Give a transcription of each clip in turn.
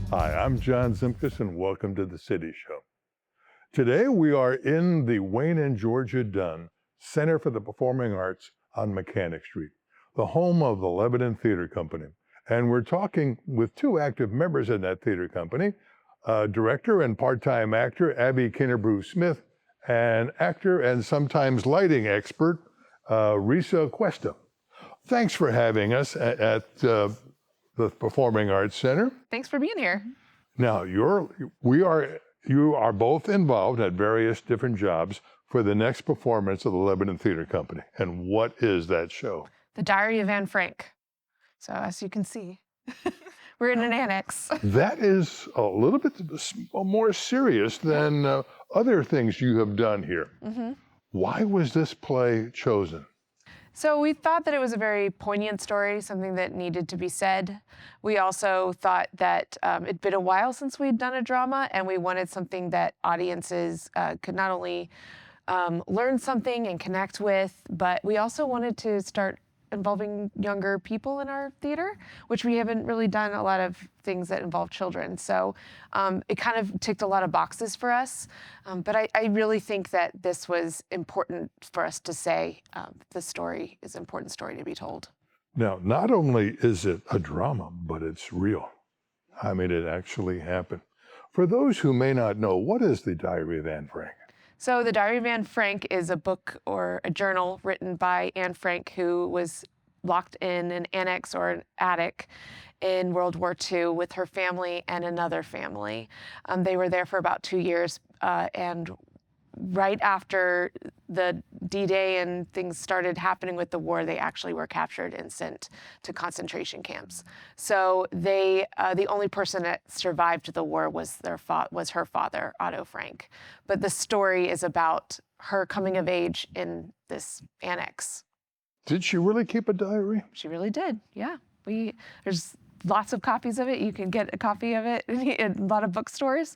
Hi, I'm John Zimkus, and welcome to The City Show. Today we are in the Wayne and Georgia Dunn Center for the Performing Arts on Mechanic Street, the home of the Lebanon Theatre Company. And we're talking with two active members in that theater company, director and part-time actor Abby Kinnebrew Smith, and actor and sometimes lighting expert Risa Cuesta. Thanks for having us at the Performing Arts Center. Thanks for being here. Now, you are both involved at various different jobs for the next performance of the Lebanon Theatre Company. And what is that show? The Diary of Anne Frank. So as you can see, we're in an annex. That is a little bit more serious than other things you have done here. Mm-hmm. Why was this play chosen? So we thought that it was a very poignant story, something that needed to be said. We also thought that it'd been a while since we'd done a drama, and we wanted something that audiences could not only learn something and connect with, but we also wanted to start involving younger people in our theater, which we haven't really done a lot of things that involve children. So it kind of ticked a lot of boxes for us. But I really think that this was important for us to say. The story is an important story to be told. Now, not only is it a drama, but it's real. I mean, it actually happened. For those who may not know, what is the Diary of Anne Frank? So The Diary of Anne Frank is a book or a journal written by Anne Frank, who was locked in an annex or an attic in World War II with her family and another family. They were there for about 2 years, and right after the D-Day and things started happening with the war, they actually were captured and sent to concentration camps. So they, the only person that survived the war was her father, Otto Frank. But the story is about her coming of age in this annex. Did she really keep a diary? She really did, yeah. There's lots of copies of it. You can get a copy of it in a lot of bookstores.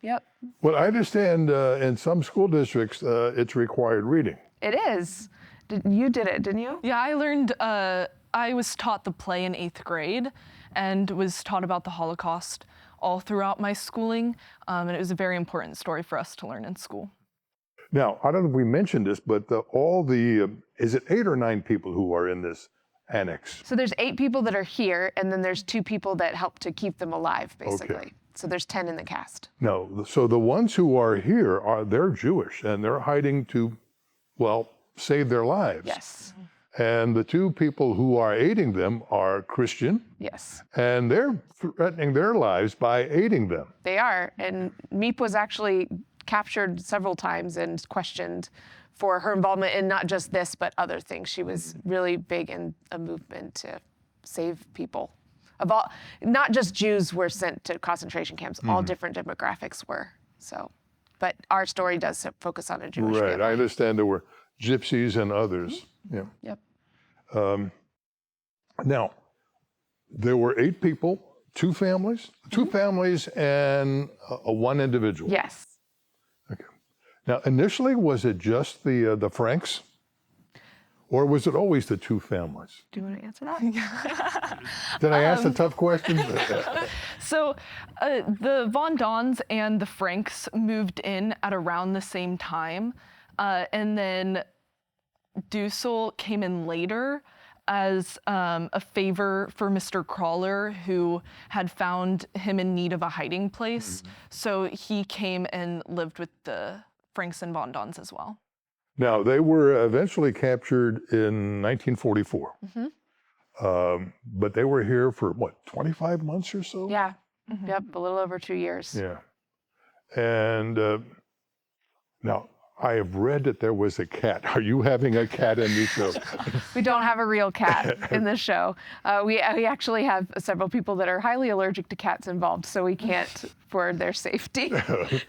Yep. Well, I understand in some school districts, it's required reading. It is. You did it, didn't you? Yeah, I learned, I was taught the play in 8th grade and was taught about the Holocaust all throughout my schooling. And it was a very important story for us to learn in school. Now, I don't know if we mentioned this, but is it 8 or 9 people who are in this annex? So there's 8 people that are here, and then there's 2 people that help to keep them alive, basically. Okay. So there's 10 in the cast. No, so the ones who are here, they're Jewish, and they're hiding to, well, save their lives. Yes. And the 2 people who are aiding them are Christian. Yes. And they're threatening their lives by aiding them. They are, and Meep was actually captured several times and questioned for her involvement in not just this, but other things. She was really big in a movement to save people. Not just Jews were sent to concentration camps, all different demographics were. So, but our story does focus on a Jewish family. Right, I understand there were gypsies and others. Yeah. Yep. Now, there were 8 people, 2 families, 2 families and one individual. Yes. Okay. Now, initially, was it just the Franks? Or was it always the 2 families? Do you want to answer that? Did I ask a tough question? So the Von Dons and the Franks moved in at around the same time. And then Dussel came in later as a favor for Mr. Crawler, who had found him in need of a hiding place. So he came and lived with the Franks and Von Dons as well. Now, they were eventually captured in 1944, but they were here for, what, 25 months or so? Yeah, yep, a little over 2 years. Yeah, and now, I have read that there was a cat. Are you having a cat in this show? We don't have a real cat in this show. We actually have several people that are highly allergic to cats involved, so we can't, for their safety,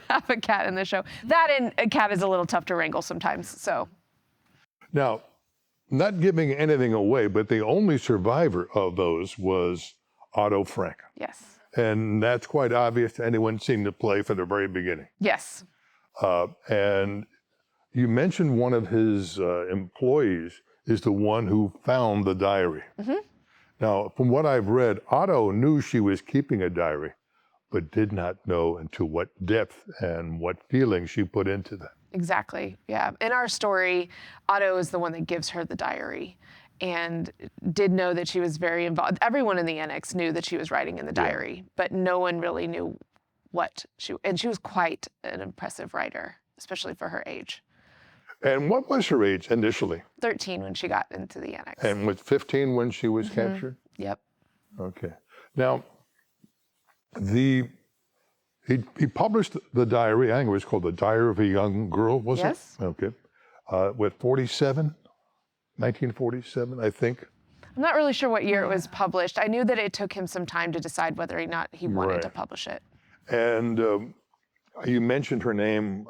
have a cat in the show. That and a cat is a little tough to wrangle sometimes, so. Now, not giving anything away, but the only survivor of those was Otto Frank. Yes. And that's quite obvious to anyone seeing the play from the very beginning. Yes. And you mentioned one of his employees is the one who found the diary. Now, from what I've read, Otto knew she was keeping a diary, but did not know into what depth and what feeling she put into that. Exactly. Yeah. In our story, Otto is the one that gives her the diary and did know that she was very involved. Everyone in the annex knew that she was writing in the diary, but no one really knew and she was quite an impressive writer, especially for her age. And what was her age initially? 13 when she got into the annex. And was 15 when she was captured? Yep. Okay. Now, he published the diary, I think it was called The Diary of a Young Girl, was it? Yes. Okay. With 1947, I think. I'm not really sure what year it was published. I knew that it took him some time to decide whether or not he wanted to publish it. And you mentioned her name,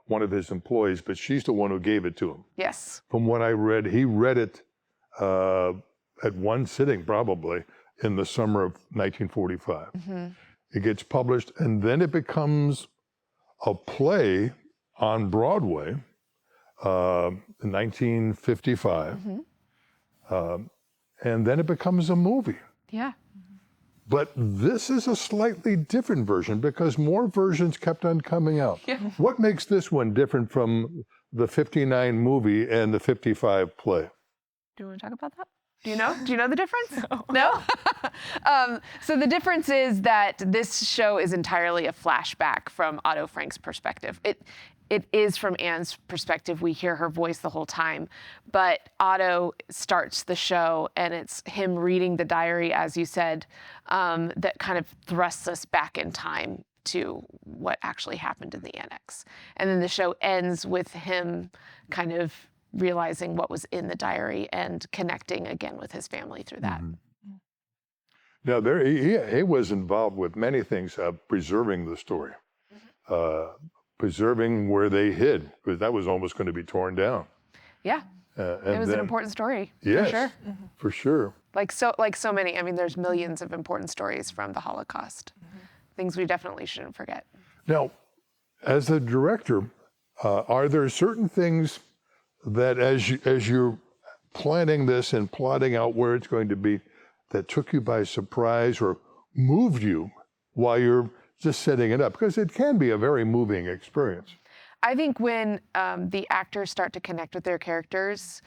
one of his employees, but she's the one who gave it to him. Yes. From what I read, he read it at one sitting, probably, in the summer of 1945. It gets published, and then it becomes a play on Broadway in 1955. And then it becomes a movie. Yeah. But this is a slightly different version because more versions kept on coming out. Yeah. What makes this one different from the 59 movie and the 55 play? Do you want to talk about that? Do you know? Do you know the difference? No? So the difference is that this show is entirely a flashback from Otto Frank's perspective. It is from Anne's perspective. We hear her voice the whole time. But Otto starts the show, and it's him reading the diary, as you said, that kind of thrusts us back in time to what actually happened in the annex. And then the show ends with him kind of realizing what was in the diary and connecting again with his family through that. Now, he was involved with many things, preserving the story, preserving where they hid, because that was almost going to be torn down. Yeah, it was an important story, yes, for sure. For sure. Like so many. I mean, there's millions of important stories from the Holocaust, things we definitely shouldn't forget. Now, as a director, are there certain things that as you're planning this and plotting out where it's going to be, that took you by surprise or moved you while you're just setting it up? Because it can be a very moving experience. I think when the actors start to connect with their characters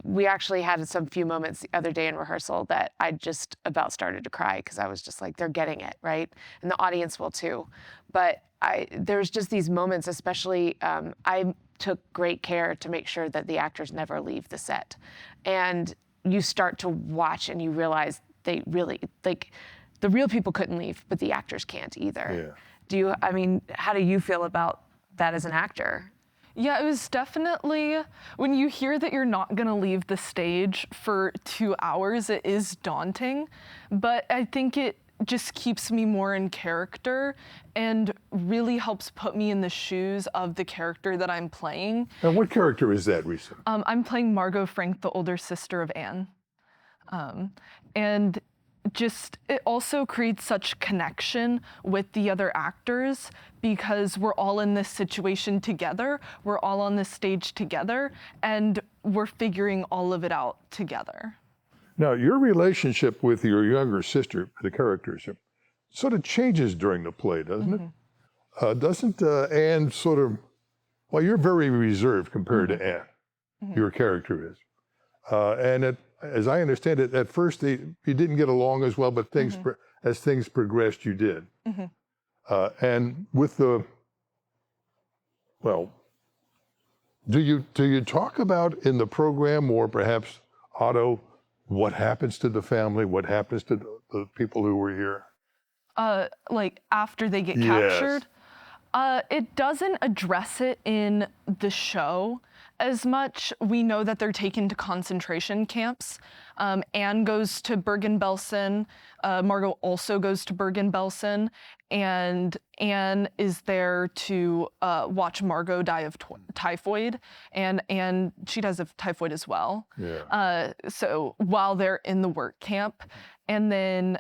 we actually had some few moments the other day in rehearsal that I just about started to cry because I was just like, they're getting it, right? And the audience will too. But there's just these moments, especially I took great care to make sure that the actors never leave the set. And you start to watch and you realize they really, like, the real people couldn't leave, but the actors can't either. Yeah. How do you feel about that as an actor? Yeah, it was definitely, when you hear that you're not gonna leave the stage for 2 hours, it is daunting, but I think it just keeps me more in character and really helps put me in the shoes of the character that I'm playing. And what character is that, Risa? I'm playing Margot Frank, the older sister of Anne. And just, it also creates such connection with the other actors because we're all in this situation together, we're all on this stage together, and we're figuring all of it out together. Now, your relationship with your younger sister, the characters, sort of changes during the play, doesn't it? Doesn't Anne sort of, well, you're very reserved compared to Anne, your character is. And as I understand it, at first you didn't get along as well, but as things progressed, you did. And with do you talk about in the program, or perhaps Otto, what happens to the family, what happens to the people who were here? Like after they get captured? It doesn't address it in the show as much. We know that they're taken to concentration camps. Anne goes to Bergen-Belsen. Margot also goes to Bergen-Belsen. And Anne is there to watch Margot die of typhoid. And she dies of typhoid as well. Yeah. So while they're in the work camp. And then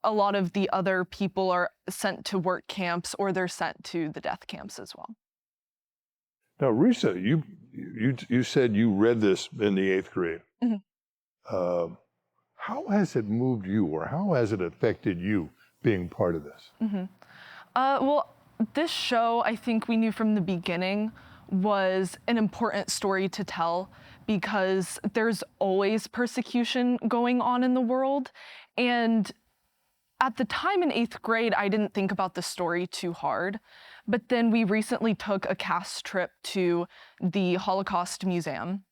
a lot of the other people are sent to work camps or they're sent to the death camps as well. Now, Risa, you said you read this in the 8th grade. How has it moved you, or how has it affected you being part of this? Well, this show, I think we knew from the beginning, was an important story to tell because there's always persecution going on in the world. And at the time in 8th grade, I didn't think about the story too hard. But then we recently took a cast trip to the Holocaust Museum.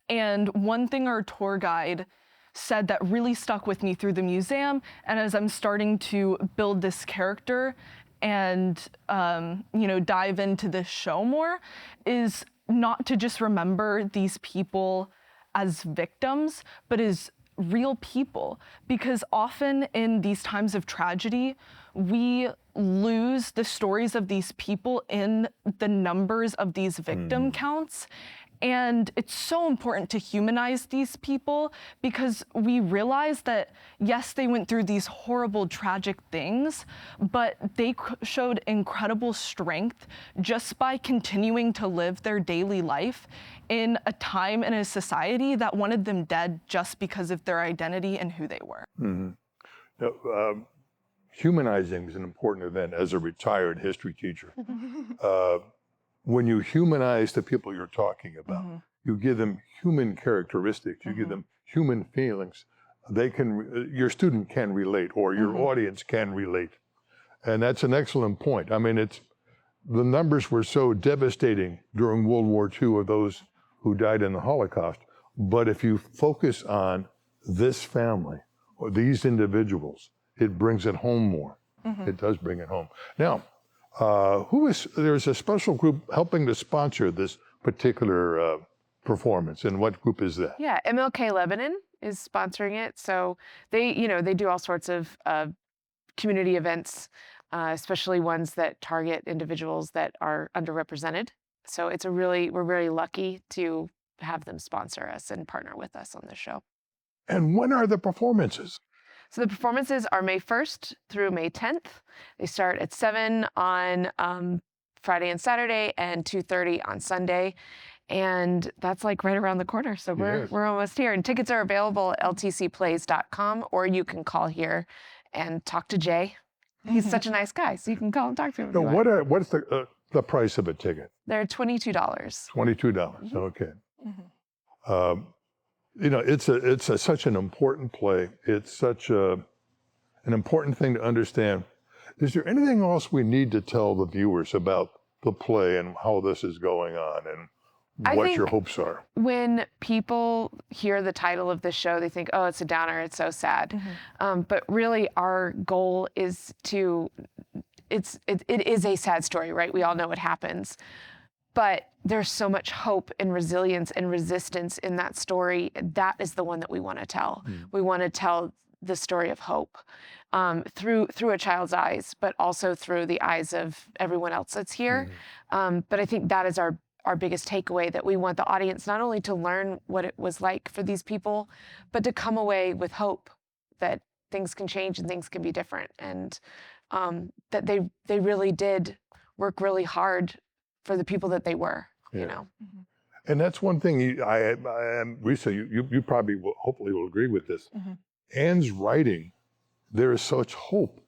And one thing our tour guide said that really stuck with me through the museum, and as I'm starting to build this character and dive into this show more, is not to just remember these people as victims, but as real people. Because often in these times of tragedy, we lose the stories of these people in the numbers of these victim counts. And it's so important to humanize these people because we realize that, yes, they went through these horrible, tragic things, but they showed incredible strength just by continuing to live their daily life in a time and a society that wanted them dead just because of their identity and who they were. Now, humanizing is an important event as a retired history teacher. When you humanize the people you're talking about, you give them human characteristics, you give them human feelings. They can, your student can relate, or your audience can relate. And that's an excellent point. I mean, the numbers were so devastating during World War II of those who died in the Holocaust. But if you focus on this family or these individuals, it brings it home more. It does bring it home. Now, there's a special group helping to sponsor this particular performance, and what group is that? Yeah, MLK Lebanon is sponsoring it. So they do all sorts of community events, especially ones that target individuals that are underrepresented. So we're very lucky to have them sponsor us and partner with us on this show. And when are the performances? So the performances are May 1st through May 10th. They start at 7 on Friday and Saturday and 2:30 on Sunday. And that's like right around the corner. So we're almost here. And tickets are available at ltcplays.com, or you can call here and talk to Jay. He's such a nice guy, so you can call and talk to him. So what's the price of a ticket? They're $22. $22. Okay. It's such an important play. It's such an important thing to understand. Is there anything else we need to tell the viewers about the play and how this is going on and what your hopes are? When people hear the title of this show, they think, oh, it's a downer, it's so sad. But really our goal is it is a sad story, right? We all know what happens. But there's so much hope and resilience and resistance in that story. That is the one that we want to tell. We want to tell the story of hope through a child's eyes, but also through the eyes of everyone else that's here. But I think that is our biggest takeaway, that we want the audience not only to learn what it was like for these people, but to come away with hope that things can change and things can be different. And that they really did work really hard for the people that they were, you know. And that's one thing, Risa, you probably hopefully will agree with this. Anne's writing, there is such hope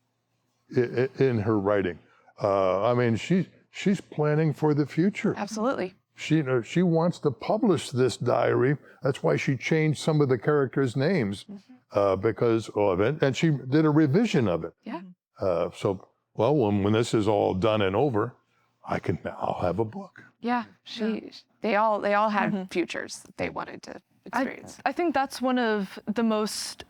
in her writing. I mean, she's planning for the future. Absolutely. She wants to publish this diary. That's why she changed some of the characters' names because of it, and she did a revision of it. Yeah. When this is all done and over, I'll have a book. Yeah, they all had futures that they wanted to experience. I think that's one of the most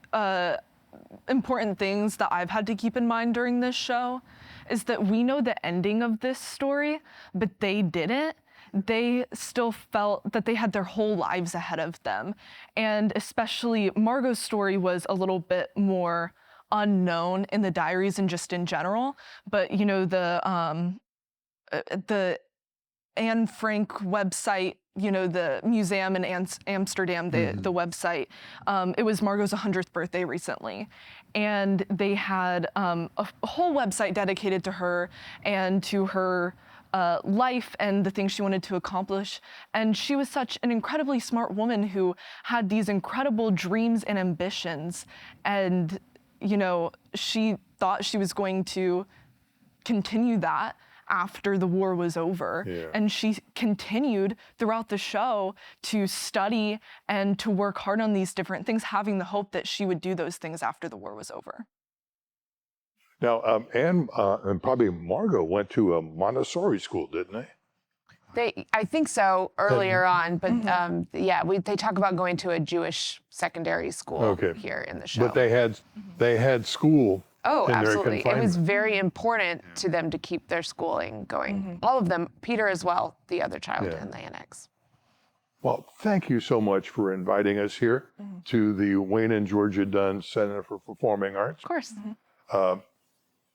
important things that I've had to keep in mind during this show, is that we know the ending of this story, but they didn't. They still felt that they had their whole lives ahead of them. And especially Margot's story was a little bit more unknown in the diaries and just in general. But, the Anne Frank website, the museum in Amsterdam, the website, it was Margot's 100th birthday recently. And they had a whole website dedicated to her and to her life and the things she wanted to accomplish. And she was such an incredibly smart woman who had these incredible dreams and ambitions. And you know, she thought she was going to continue that after the war was over. Yeah. And she continued throughout the show to study and to work hard on these different things, having the hope that she would do those things after the war was over. Now, Anne and probably Margot went to a Montessori school, didn't they? I think so earlier on, but yeah, they talk about going to a Jewish secondary school here in the show. But they had school. Oh, in their absolutely. It was confinement. very important to them to keep their schooling going. All of them, Peter as well, the other child in the annex. Well, thank you so much for inviting us here to the Wayne and Georgia Dunn Center for Performing Arts. Of course.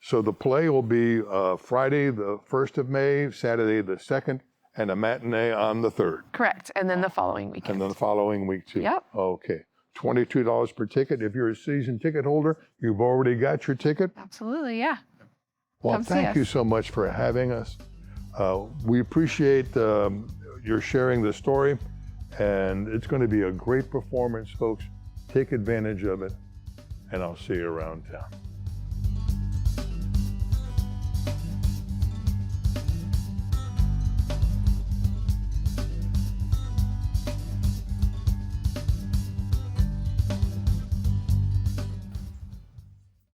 So the play will be Friday, the 1st of May, Saturday, the 2nd, and a matinee on the 3rd. Correct. And then the following weekend. And then the following week, too. Yep. Okay. $22 per ticket. If you're a season ticket holder, you've already got your ticket. Absolutely, yeah. Well, Come see thank you us. so much for having us. We appreciate your sharing the story, and it's going to be a great performance, folks. Take advantage of it, and I'll see you around town.